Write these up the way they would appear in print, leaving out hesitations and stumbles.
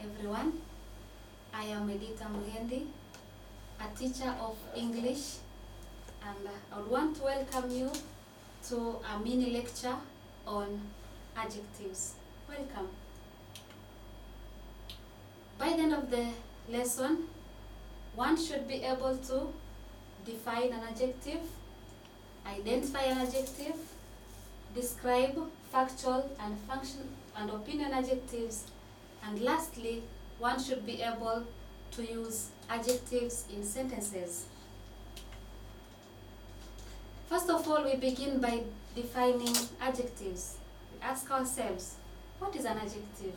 everyone. I am Edita Mghendi, a teacher of English, and I would want to welcome you to a mini lecture on adjectives. Welcome. By the end of the lesson, one should be able to define an adjective, identify an adjective, describe factual and function and opinion adjectives, and lastly, one should be able to use adjectives in sentences. First of all, we begin by defining adjectives. We ask ourselves, what is an adjective?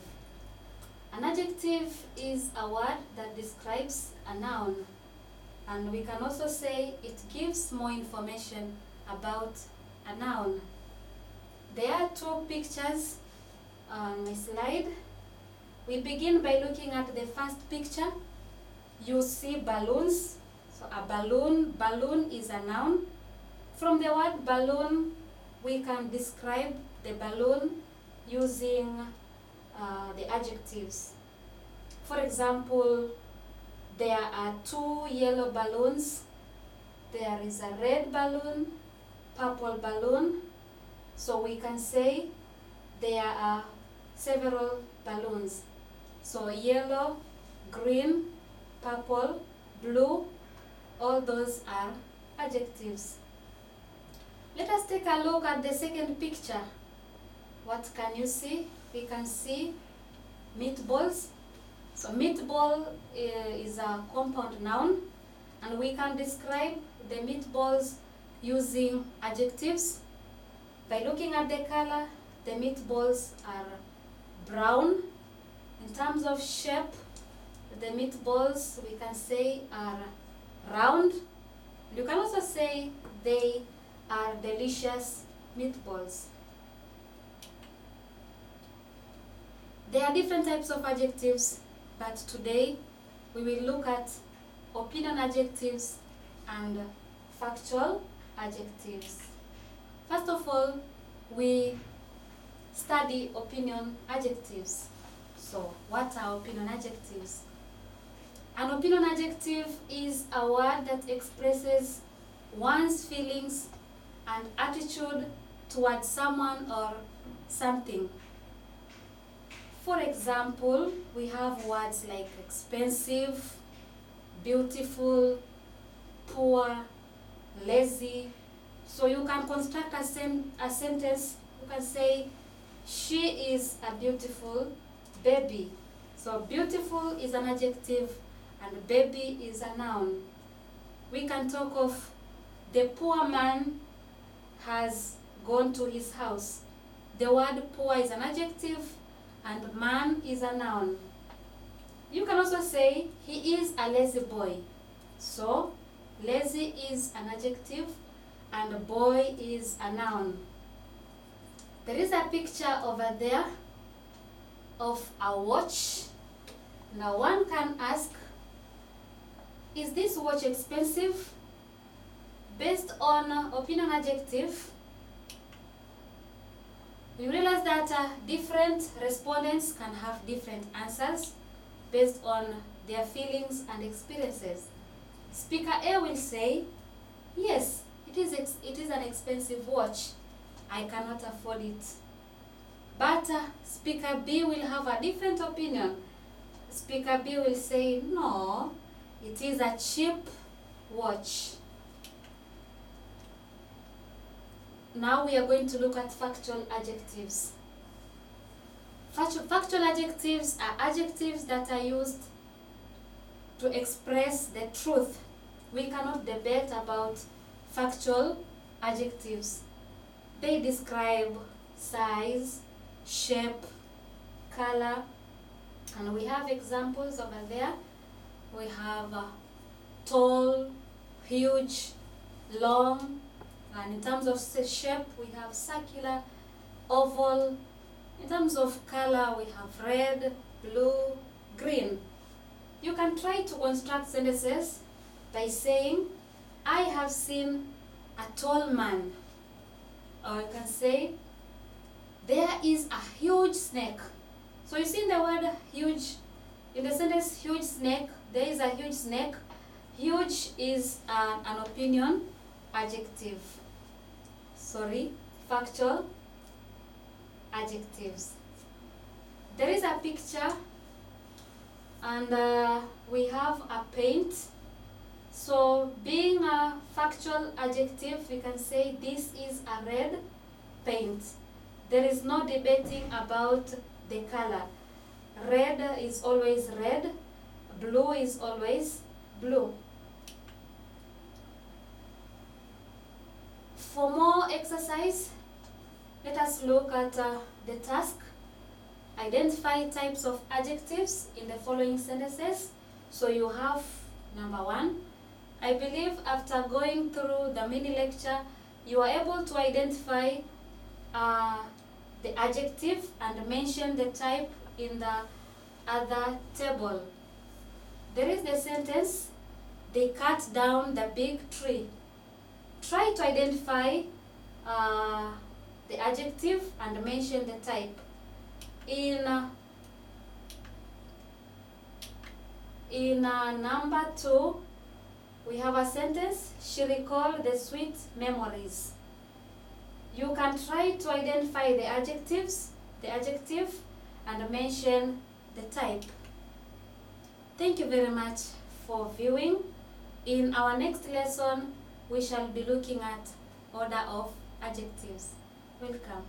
An adjective is a word that describes a noun, and we can also say it gives more information about a noun. There are two pictures on my slide. We begin by looking at the first picture. You see balloons. So a balloon is a noun. From the word balloon, we can describe the balloon using the adjectives. For example, there are two yellow balloons. There is a red balloon, purple balloon. So we can say there are several balloons. So yellow, green, purple, blue, all those are adjectives. Let us take a look at the second picture. What can you see? We can see meatballs. So meatball is a compound noun, and we can describe the meatballs using adjectives. By looking at the color, the meatballs are brown. In terms of shape, the meatballs we can say are round. You can also say they are delicious meatballs. There are different types of adjectives, but today we will look at opinion adjectives and factual adjectives. First of all, we study opinion adjectives. So, what are opinion adjectives? An opinion adjective is a word that expresses one's feelings and attitude towards someone or something. For example, we have words like expensive, beautiful, poor, lazy. So you can construct a sentence. You can say, she is a beautiful baby. So beautiful is an adjective and baby is a noun. We can talk of the poor man has gone to his house. The word poor is an adjective and man is a noun. You can also say he is a lazy boy. So lazy is an adjective and boy is a noun. There is a picture over there of a watch. Now one can ask, is this watch expensive? Based on opinion adjective, we realize that different respondents can have different answers based on their feelings and experiences. Speaker A will say, yes, it is an expensive watch. I cannot afford it. But Speaker B will have a different opinion. Speaker B will say, no, it is a cheap watch. Now we are going to look at factual adjectives. Factual adjectives are adjectives that are used to express the truth. We cannot debate about factual adjectives. They describe size, shape, color, and we have examples over there. We have tall, huge, long, and in terms of shape, we have circular, oval. In terms of color, we have red, blue, green. You can try to construct sentences by saying, I have seen a tall man. Or you can say, there is a huge snake. So you see the word huge In the sentence huge snake, there is a huge snake. Huge is an opinion adjective. Sorry, factual adjectives. There is a picture and we have a paint. So being a factual adjective, we can say this is a red paint. There is no debating about the color. Red is always red, blue is always blue. For more exercise, let us look at the task. Identify types of adjectives in the following sentences. So you have number 1. I believe after going through the mini lecture, you are able to identify the adjective and mention the type in the other table. There is the sentence, they cut down the big tree. Try to identify the adjective and mention the type. In number 2, we have a sentence, she recalled the sweet memories. You can try to identify the adjective, and mention the type. Thank you very much for viewing. In our next lesson, we shall be looking at order of adjectives. Welcome.